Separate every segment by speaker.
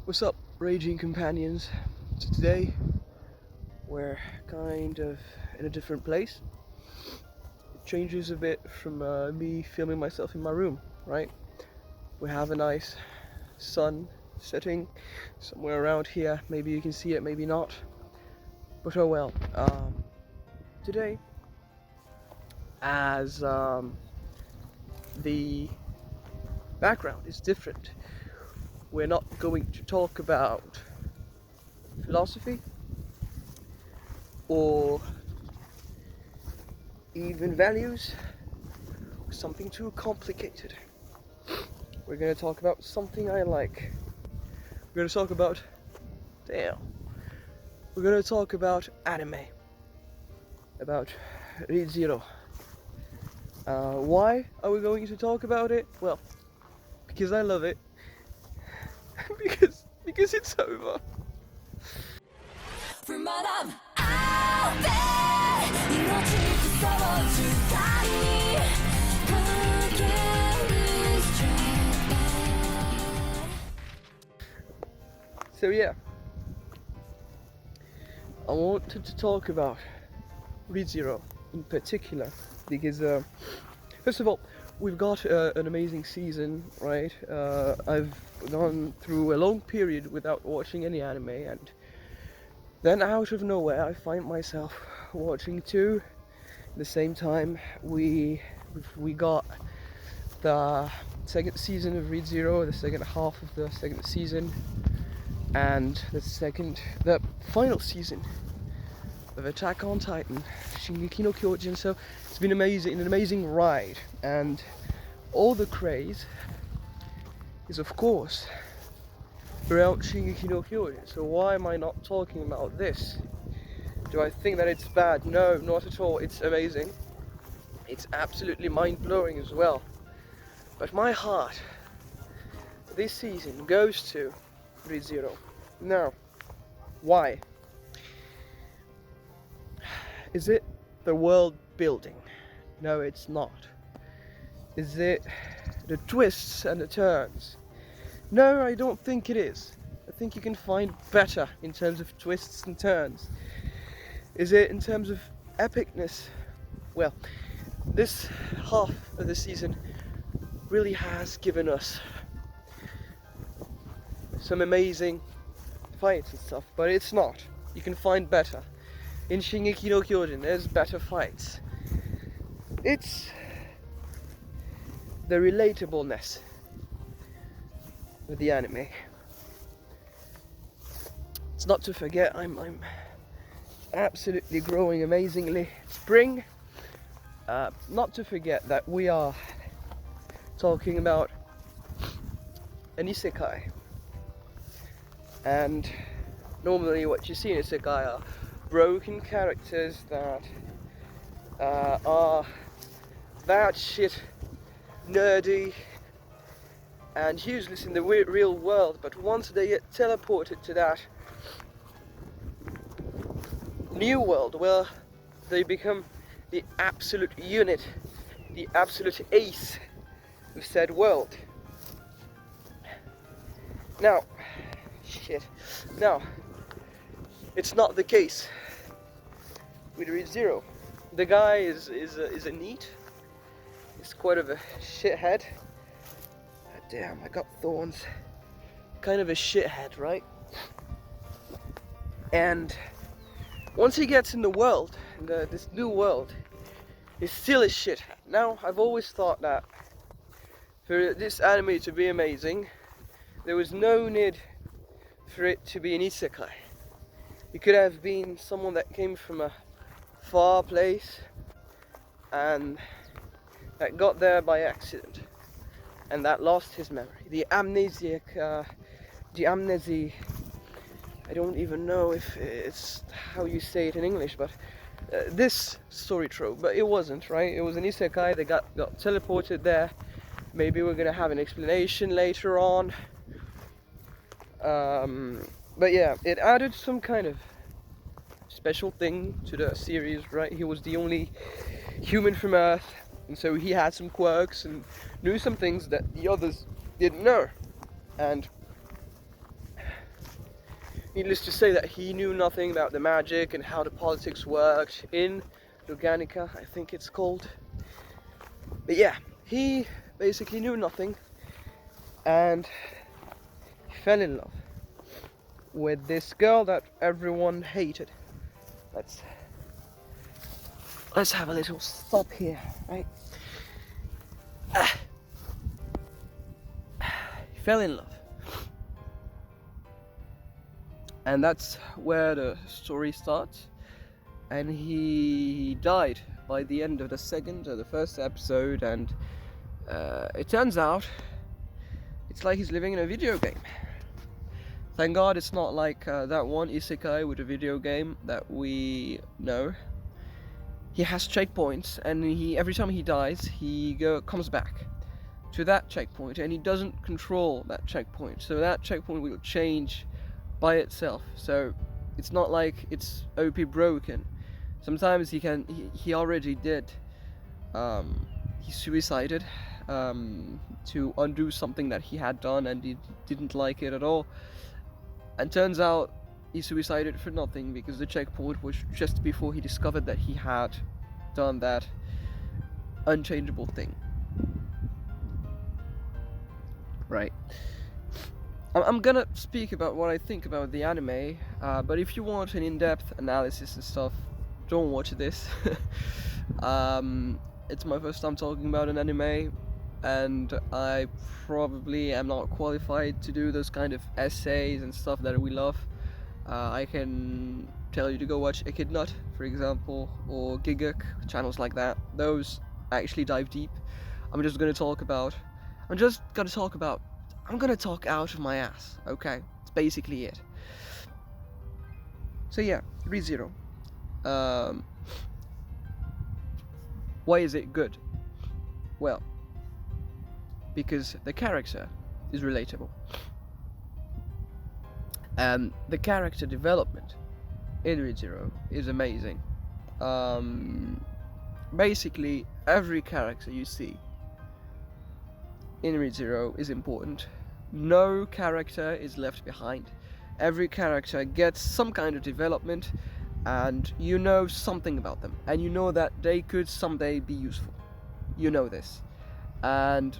Speaker 1: What's up, raging companions? So today we're kind of in a different place. It changes a bit from me filming myself in my room, right? We have a nice sun setting somewhere around here. Maybe you can see it, maybe not. But oh well. Today, as the background is different, we're not going to talk about philosophy or even values, or something too complicated. We're gonna talk about something I like. We're gonna talk about we're gonna talk about anime, about Re:Zero. Why are we going to talk about it? Well, because I love it. because it's over. For my love, I'll So yeah, I wanted to talk about Re:Zero in particular because first of all, we've got an amazing season, right? I've gone through a long period without watching any anime, and then out of nowhere I find myself watching two. At the same time, we got the second season of Re:Zero, the second half of the second season, and the final season of Attack on Titan, Shingeki no Kyojin. So it's been amazing, an amazing ride, and all the craze is of course around Shingeki no Kyojin. So why am I not talking about this? Do I think that it's bad? No, not at all. It's amazing. It's absolutely mind-blowing as well. But my heart this season goes to Re:Zero. Now, why? Is it the world building? No, it's not. Is it the twists and the turns? No, I don't think it is. I think you can find better in terms of twists and turns. Is it in terms of epicness? Well, this half of the season really has given us some amazing fights and stuff, but it's not. You can find better. In Shingeki no Kyojin, there's better fights. It's the relatableness of the anime. It's not to forget, I'm absolutely growing amazingly. Spring. Not to forget that we are talking about an isekai. And normally what you see in isekai are broken characters that are that shit nerdy and useless in the real world, but once they get teleported to that new world where they become the absolute unit, the absolute ace of said world. Now, it's not the case with Re:Zero. The guy is a neat. He's quite of a shithead. Damn, I got thorns. Kind of a shithead, right? And once he gets in the world, this new world, he's still a shithead. Now, I've always thought that for this anime to be amazing, there was no need for it to be an isekai. It could have been someone that came from a far place and that got there by accident and that lost his memory. The amnesiac, I don't even know if it's how you say it in English, but this story trope, but it wasn't, right? It was an isekai that got teleported there. Maybe we're gonna have an explanation later on. But yeah, it added some kind of special thing to the series, right? He was the only human from Earth, and so he had some quirks and knew some things that the others didn't know. And needless to say that he knew nothing about the magic and how the politics worked in Luganica, I think it's called. But yeah, he basically knew nothing, and he fell in love with this girl that everyone hated. Let's have a little stop here, right? He fell in love. And that's where the story starts. And he died by the end of the first episode, and it turns out it's like he's living in a video game. Thank God it's not like that one isekai with a video game that we know. He has checkpoints, and every time he dies, he comes back to that checkpoint, and he doesn't control that checkpoint. So that checkpoint will change by itself. So it's not like it's OP broken. Sometimes he already did. He suicided to undo something that he had done, and he didn't like it at all. And turns out he suicided for nothing, because the checkpoint was just before he discovered that he had done that unchangeable thing. Right. I'm gonna speak about what I think about the anime, but if you want an in-depth analysis and stuff, don't watch this. It's my first time talking about an anime, and I probably am not qualified to do those kind of essays and stuff that we love. I can tell you to go watch Echidna, for example, or Giguk, channels like that. Those actually dive deep. I'm gonna talk out of my ass, okay? It's basically it. So yeah, ReZero. Why is it good? Well, because the character is relatable. And the character development in ReZero is amazing. Basically, every character you see in ReZero is important. No character is left behind. Every character gets some kind of development, and you know something about them, and you know that they could someday be useful. You know this. And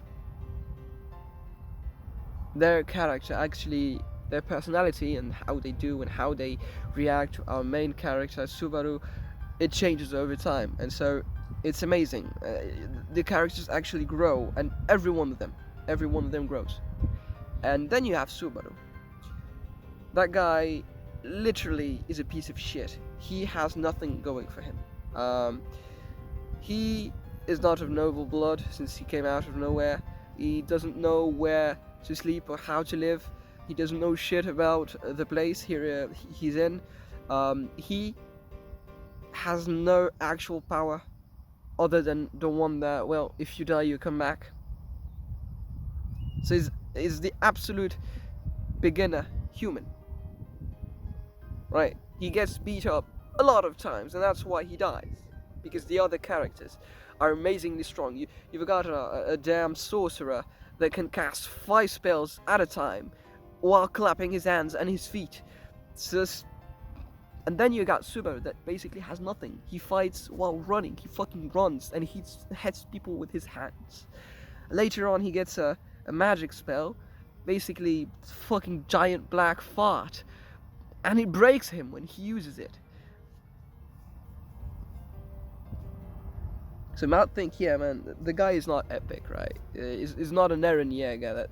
Speaker 1: their character, actually, their personality and how they do and how they react to our main character, Subaru, it changes over time. And so it's amazing. The characters actually grow, and every one of them grows. And then you have Subaru. That guy literally is a piece of shit. He has nothing going for him. He is not of noble blood, since he came out of nowhere. He doesn't know where to sleep or how to live. He doesn't know shit about the place he's in. He has no actual power other than the one that, well, if you die, you come back. So he's the absolute beginner human. Right? He gets beat up a lot of times, and that's why he dies. Because the other characters are amazingly strong. You've got a damn sorcerer that can cast 5 spells at a time while clapping his hands and his feet. And then you got Subaru that basically has nothing. He fights while running. He fucking runs, and he hits people with his hands. Later on, he gets a magic spell, basically fucking giant black fart, and it breaks him when he uses it. So you might think, yeah, man, the guy is not epic, right? He's not an Eren Yeager.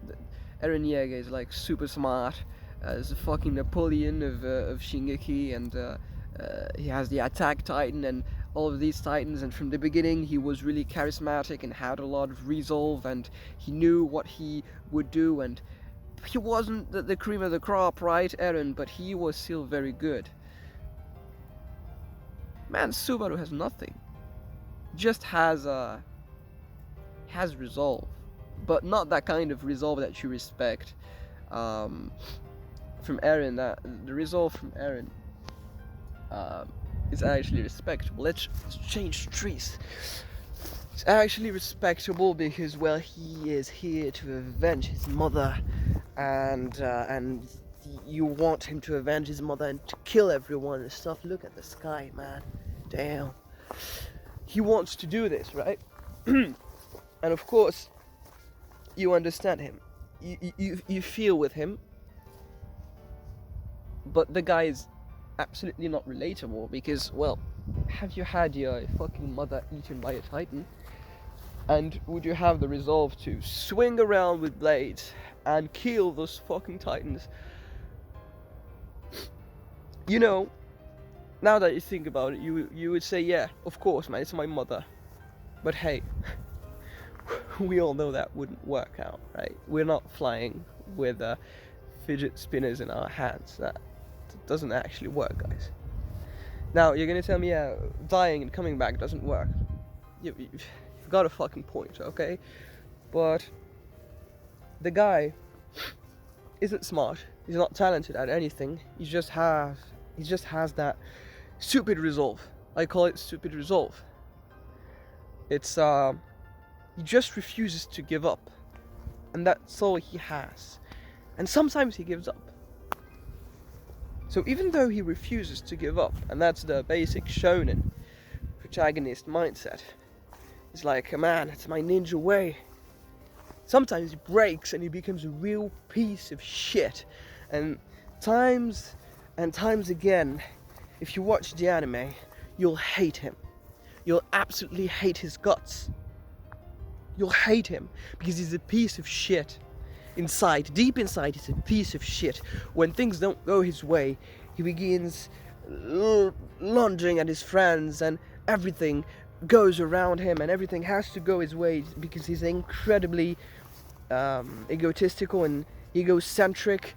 Speaker 1: Eren Yeager is like super smart. He's a fucking Napoleon of Shingeki, and he has the attack titan and all of these titans. And from the beginning, he was really charismatic and had a lot of resolve, and he knew what he would do. And he wasn't the cream of the crop, right, Eren? But he was still very good. Man, Subaru has nothing. Just has resolve, but not that kind of resolve that you respect from Eren. That the resolve from Eren is actually respectable. Let's change trees. It's actually respectable because, well, he is here to avenge his mother, and you want him to avenge his mother and to kill everyone and stuff. Look at the sky, man. Damn. He wants to do this, right? And of course, you understand him. You feel with him. But the guy is absolutely not relatable because, well, have you had your fucking mother eaten by a titan? And would you have the resolve to swing around with blades and kill those fucking titans? You know, now that you think about it, you would say, yeah, of course, man, it's my mother. But hey, we all know that wouldn't work out, right? We're not flying with fidget spinners in our hands. That doesn't actually work, guys. Now, you're gonna tell me, yeah, dying and coming back doesn't work. You've got a fucking point, okay? But the guy isn't smart. He's not talented at anything. He just has that stupid resolve. I call it stupid resolve. It's he just refuses to give up, and that's all he has. And sometimes he gives up. So even though he refuses to give up, and that's the basic shonen protagonist mindset, it's like, man, it's my ninja way. Sometimes he breaks and he becomes a real piece of shit. And times again, if you watch the anime, you'll hate him. You'll absolutely hate his guts. You'll hate him because he's a piece of shit. Inside, deep inside, he's a piece of shit. When things don't go his way, he begins lunging at his friends, and everything goes around him, and everything has to go his way because he's incredibly egotistical and egocentric.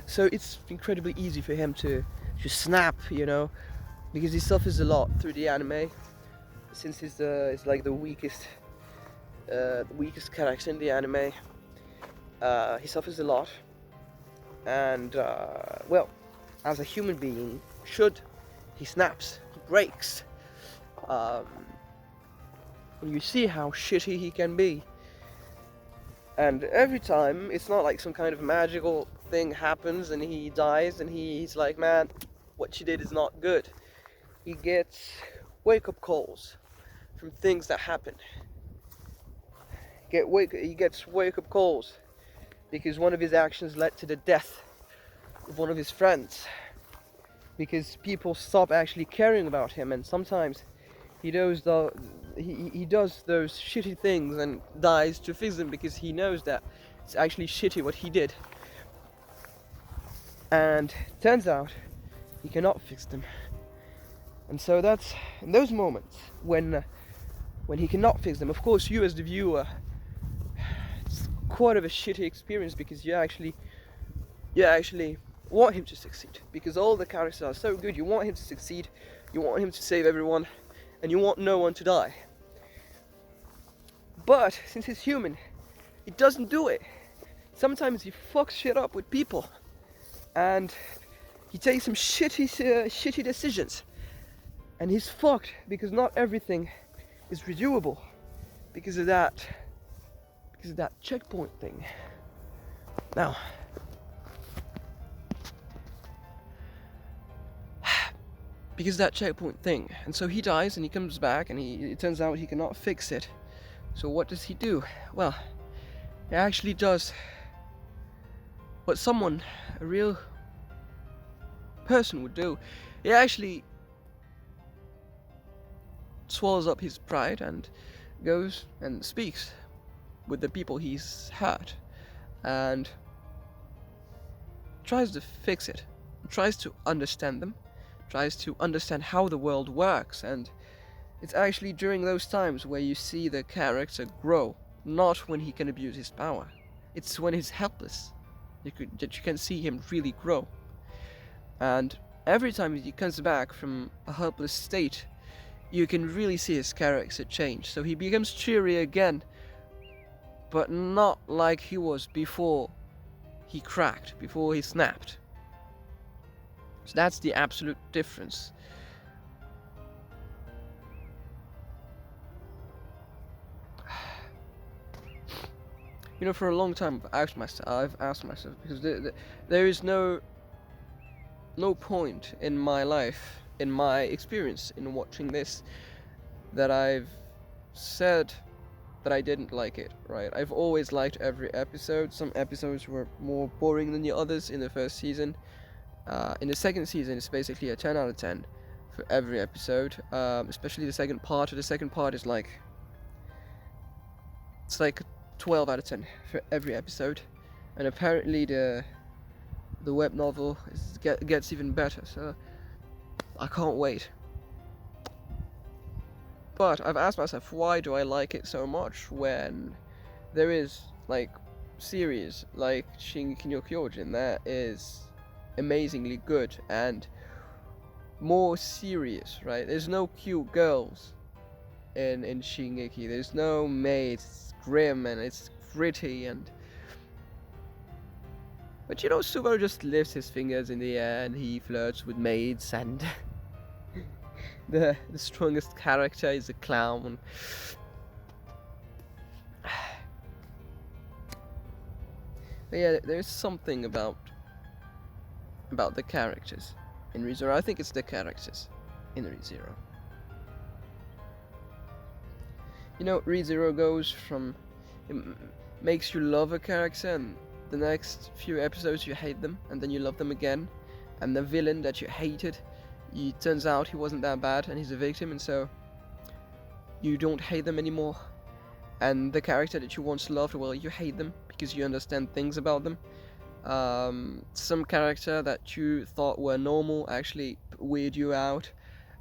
Speaker 1: So it's incredibly easy for him to snap, you know, because he suffers a lot through the anime, since he's like the weakest character in the anime. He suffers a lot, and well, as a human being should, he snaps, he breaks. You see how shitty he can be, and every time it's not like some kind of magical thing happens and he dies and he's like, man, what you did is not good. He gets wake-up calls from things that happen. He gets wake-up calls because one of his actions led to the death of one of his friends, because people stop actually caring about him, and sometimes he does those shitty things and dies to fix them because he knows that it's actually shitty what he did, and turns out he cannot fix them. And so that's in those moments when he cannot fix them, of course, you as the viewer, it's quite of a shitty experience because you actually want him to succeed, because all the characters are so good. You want him to succeed, you want him to save everyone, and you want no one to die. But since he's human, he doesn't do it. Sometimes he fucks shit up with people, and he takes some shitty decisions, and he's fucked because not everything is reviewable because of that checkpoint thing. Now, because of that checkpoint thing, and so he dies and he comes back and it turns out he cannot fix it. So what does he do? Well, he actually does what a real person would do. He actually swallows up his pride and goes and speaks with the people he's hurt and tries to fix it, tries to understand them, tries to understand how the world works. And it's actually during those times where you see the character grow, not when he can abuse his power. It's when he's helpless that you can see him really grow. And every time he comes back from a helpless state, you can really see his character change. So he becomes cheery again, but not like he was before he cracked, before he snapped. So that's the absolute difference. You know, for a long time I've asked myself, because there is no point in my life, in my experience in watching this, that I've said that I didn't like it, right? I've always liked every episode. Some episodes were more boring than the others in the first season. In the second season, it's basically a 10 out of 10 for every episode, especially the second part. The second part is like, it's like 12 out of 10 for every episode. And apparently the web novel gets even better, so I can't wait. But I've asked myself, why do I like it so much when there is like series like Shingeki no Kyojin that is amazingly good and more serious, right? There's no cute girls in Shingeki. There's no maids. It's grim and it's gritty, but you know, Subaru just lifts his fingers in the air and he flirts with maids, and the strongest character is a clown. But yeah, there's something about the characters in ReZero. I think it's the characters in ReZero. You know, ReZero goes from, it makes you love a character, and the next few episodes you hate them, and then you love them again, and the villain that you hated, it turns out he wasn't that bad and he's a victim, and so you don't hate them anymore. And the character that you once loved, well, you hate them because you understand things about them. Some character that you thought were normal actually weird you out,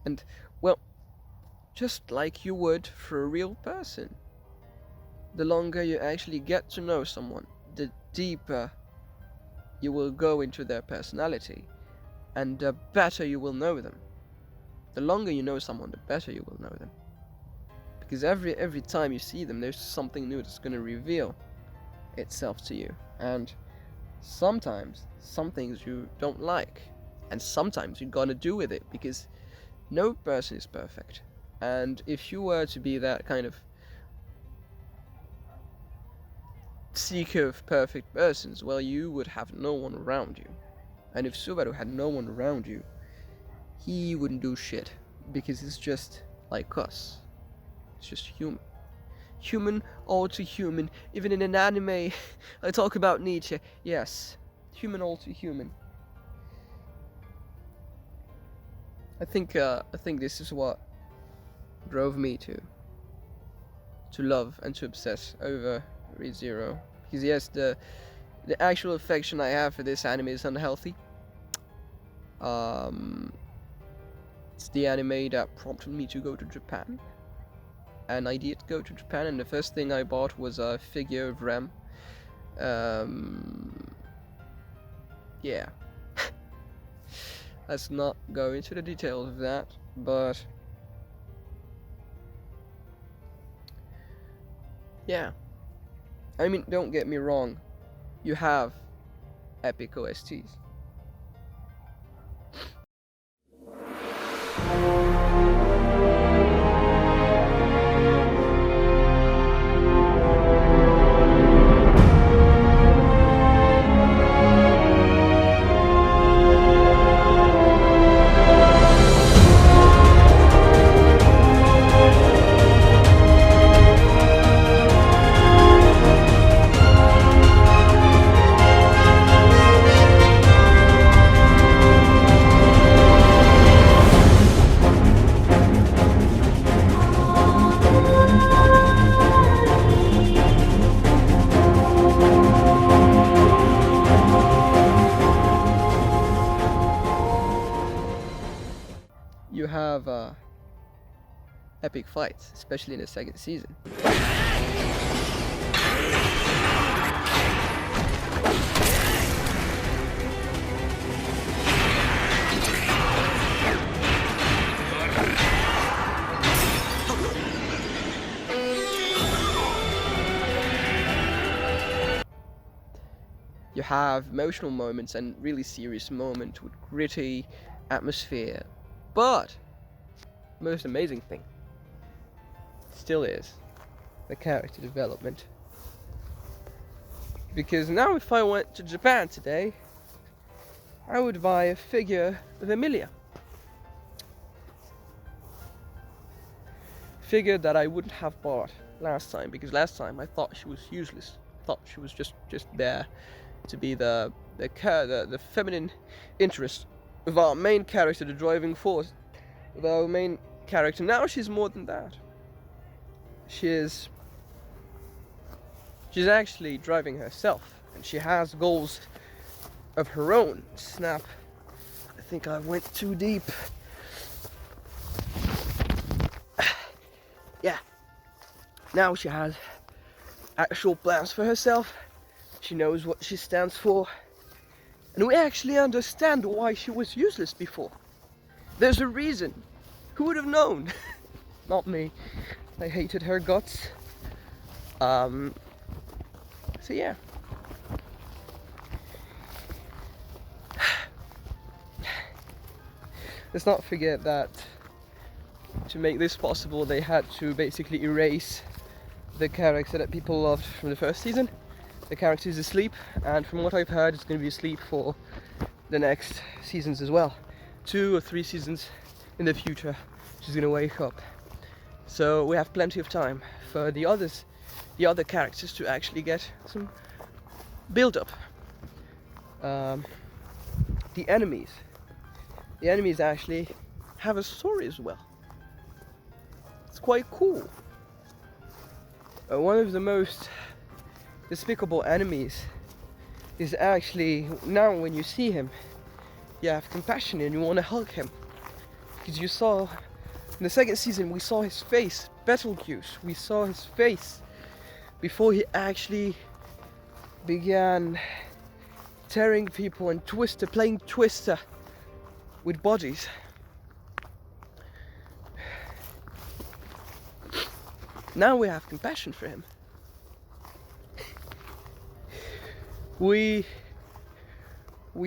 Speaker 1: and well, just like you would for a real person. The longer you actually get to know someone, the deeper you will go into their personality, and the better you will know them. The longer you know someone, the better you will know them. Because every time you see them, there's something new that's going to reveal itself to you. And sometimes, some things you don't like, and sometimes you're gonna do with it, because no person is perfect. And if you were to be that kind of seeker of perfect persons, well, you would have no one around you. And if Subaru had no one around you, he wouldn't do shit, because it's just like us. It's just human. Human, all too human. Even in an anime, I talk about Nietzsche. Yes, human, all too human. I think this is what drove me to love and to obsess over ReZero. Because yes, the actual affection I have for this anime is unhealthy. It's the anime that prompted me to go to Japan. And I did go to Japan, and the first thing I bought was a figure of Rem. Yeah. Let's not go into the details of that, but yeah. I mean, don't get me wrong, you have epic OSTs. You have epic fights, especially in the second season. You have emotional moments and really serious moments with gritty atmosphere. But the most amazing thing still is the character development. Because now if I went to Japan today, I would buy a figure of Emilia. Figure that I wouldn't have bought last time, because last time I thought she was useless. I thought she was just there to be the feminine interest of our main character, the driving force of our main character. Now she's more than that. She's actually driving herself, and she has goals of her own. Snap. I think I went too deep. Yeah. Now she has actual plans for herself. She knows what she stands for. And we actually understand why she was useless before. There's a reason. Who would have known? Not me. I hated her guts. So yeah. Let's not forget that to make this possible, they had to basically erase the character that people loved from the first season. The character is asleep, and from what I've heard, it's going to be asleep for the next seasons as well. 2 or 3 seasons in the future, she's going to wake up. So we have plenty of time for the other characters to actually get some build-up. The enemies actually have a story as well. It's quite cool. One of the most despicable enemies is actually, now when you see him, you have compassion and you want to hug him. Because you saw, in the second season, we saw his face, Betelgeuse, we saw his face before he actually began tearing people and playing Twister with bodies. Now we have compassion for him. We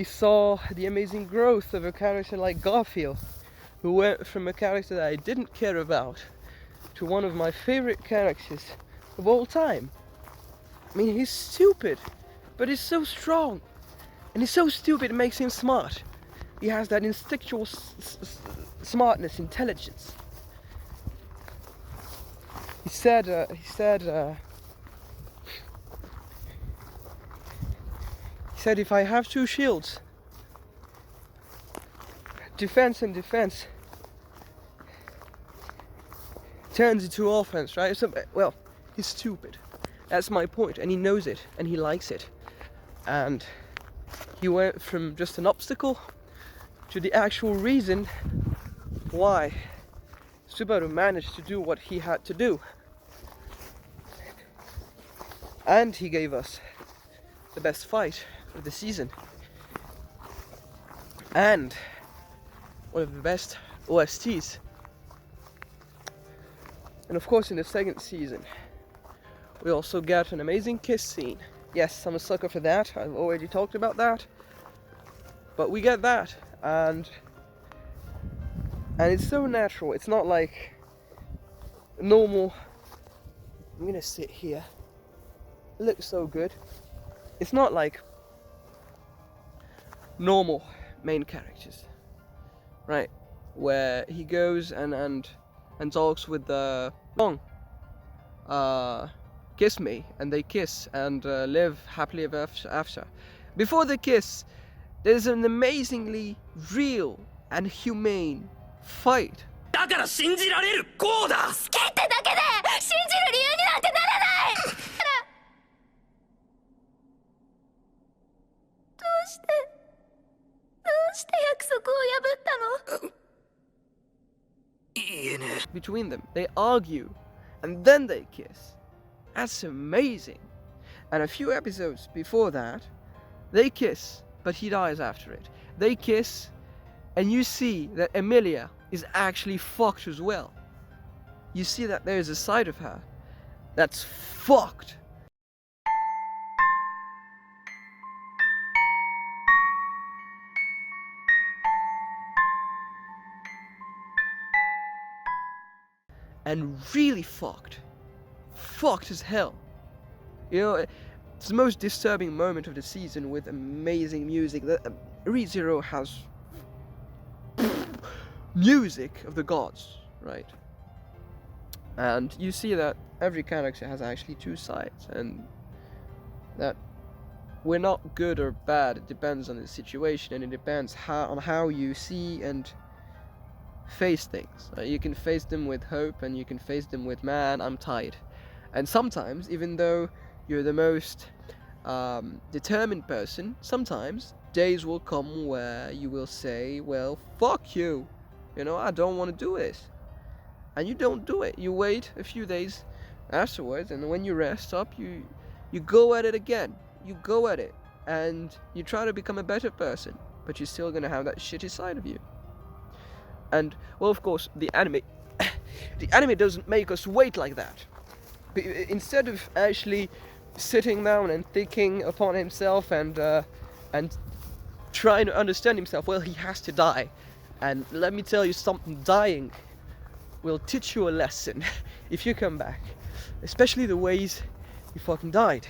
Speaker 1: saw the amazing growth of a character like Garfield, who went from a character that I didn't care about to one of my favorite characters of all time. I mean, he's stupid, but he's so strong. And he's so stupid it makes him smart. He has that instinctual smartness, intelligence. He said, if I have 2 shields, defense and defense turns into offense, right? So, well, he's stupid. That's my point, and he knows it, and he likes it. And he went from just an obstacle to the actual reason why Subaru managed to do what he had to do. And he gave us the best fight of the season. And one of the best OSTs. And of course in the second season, we also get an amazing kiss scene. Yes, I'm a sucker for that, I've already talked about that. But we get that, and it's so natural. It's not like normal. I'm gonna sit here. It looks so good. It's not like normal main characters, right? Where he goes and talks with the song, kiss me, and they kiss and live happily ever after. Before the kiss, there's an amazingly real and humane fight.
Speaker 2: だから信じられるこうだ。好きってだけで信じる理由になんてならない。どうして約束を破ったの？言えねえ。
Speaker 1: Between them, they argue, and then they kiss. That's amazing. And a few episodes before that, they kiss, but he dies after it. They kiss, and you see that Emilia is actually fucked as well. You see that there's a side of her that's fucked. And really fucked. Fucked as hell. You know, It's the most disturbing moment of the season with amazing music. ReZero has music of the gods, right? And you see that every character has actually two sides, and that we're not good or bad. It depends on the situation, and it depends on how you see and face things. You can face them with hope, and you can face them with, man, I'm tired. And sometimes, even though you're the most determined person, sometimes days will come where you will say, well, fuck you, I don't want to do this, and you don't do it. You wait a few days afterwards, and when you rest up, you go at it again. You go at it, and you try to become a better person, but you're still gonna have that shitty side of you. And, well, of course, the anime doesn't make us wait like that. Instead of actually sitting down and thinking upon himself and trying to understand himself, well, he has to die. And let me tell you something, dying will teach you a lesson if you come back. Especially the ways he fucking died.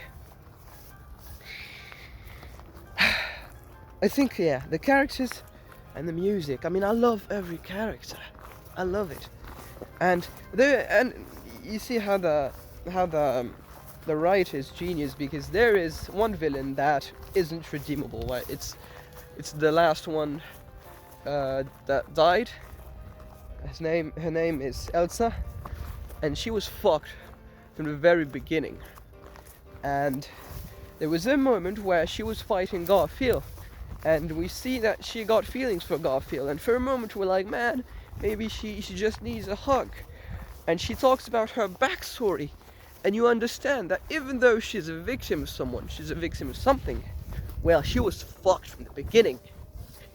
Speaker 1: I think, yeah, the characters and the music. I mean, I love every character. I love it. And you see how the writer is genius, because there is one villain that isn't redeemable, right? It's the last one that died. Her name is Elsa, and she was fucked from the very beginning. And there was a moment where she was fighting Garfield, and we see that she got feelings for Garfield, and for a moment we're like, man, maybe she just needs a hug. And she talks about her backstory, and you understand that even though she's a victim of someone, she's a victim of something. Well, she was fucked from the beginning.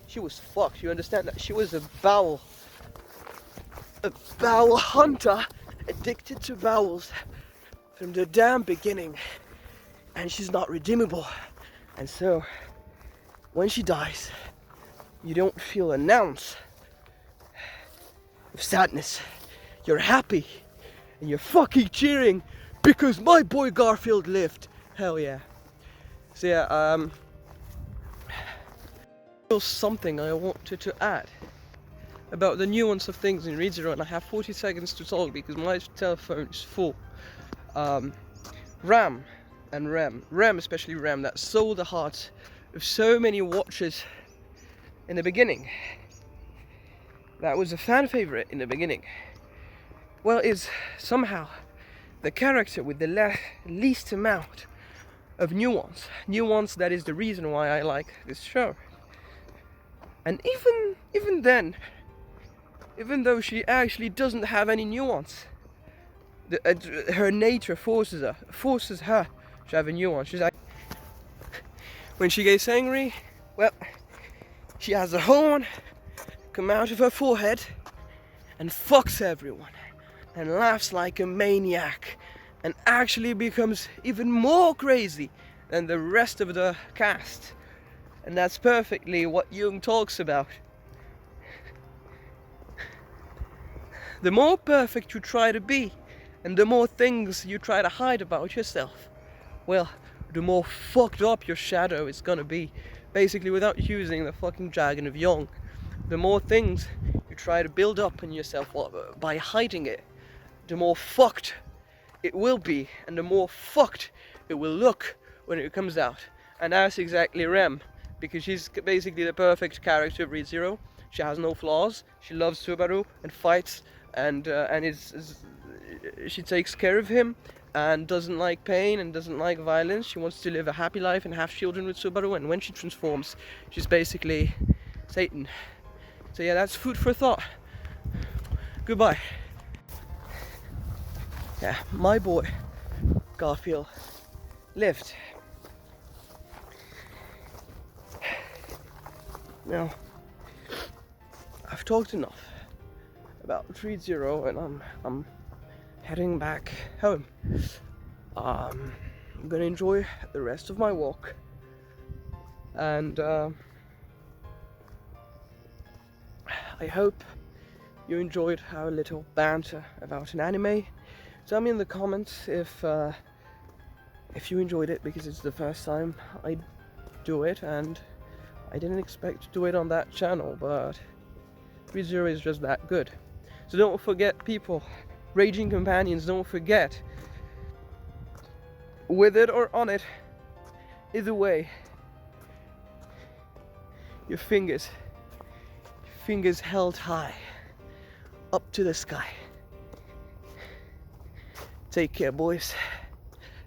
Speaker 1: She was fucked. You understand that she was a bowel hunter, addicted to bowels from the damn beginning, and she's not redeemable. And so when she dies, you don't feel an ounce of sadness. You're happy, and you're fucking cheering because my boy Garfield lived. Hell yeah. So yeah, there's something I wanted to add about the nuance of things in ReZero, and I have 40 seconds to talk because my telephone is full. RAM, especially RAM, that sold the hearts of so many watchers in the beginning. That was a fan favorite in the beginning. Well, is somehow the character with the least amount of nuance. That is the reason why I like this show. And even then, even though she actually doesn't have any nuance, her nature forces her to have a nuance. She's like, when she gets angry, well, she has a horn come out of her forehead and fucks everyone and laughs like a maniac and actually becomes even more crazy than the rest of the cast. And that's perfectly what Jung talks about. The more perfect you try to be, and the more things you try to hide about yourself, well, the more fucked up your shadow is gonna be. Basically, without using the fucking jargon of Jung, the more things you try to build up in yourself by hiding it, the more fucked it will be, and the more fucked it will look when it comes out. And that's exactly Rem, because she's basically the perfect character of ReZero. She has no flaws. She loves Subaru and fights, and she takes care of him and doesn't like pain and doesn't like violence. She wants to live a happy life and have children with Subaru, and when she transforms, she's basically Satan. So yeah, that's food for thought. Goodbye. Yeah, my boy Garfield lived. Now, I've talked enough about ReZero, and I'm heading back home. I'm gonna enjoy the rest of my walk, and I hope you enjoyed our little banter about an anime. Tell me in the comments if if you enjoyed it, because it's the first time I do it and I didn't expect to do it on that channel, but ReZero is just that good. So don't forget, people, raging companions, don't forget, with it or on it, either way, your fingers held high up to the sky. Take care, boys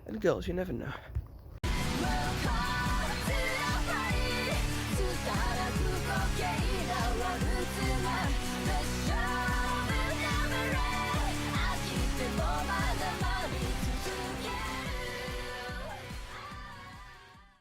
Speaker 1: and girls, you never know.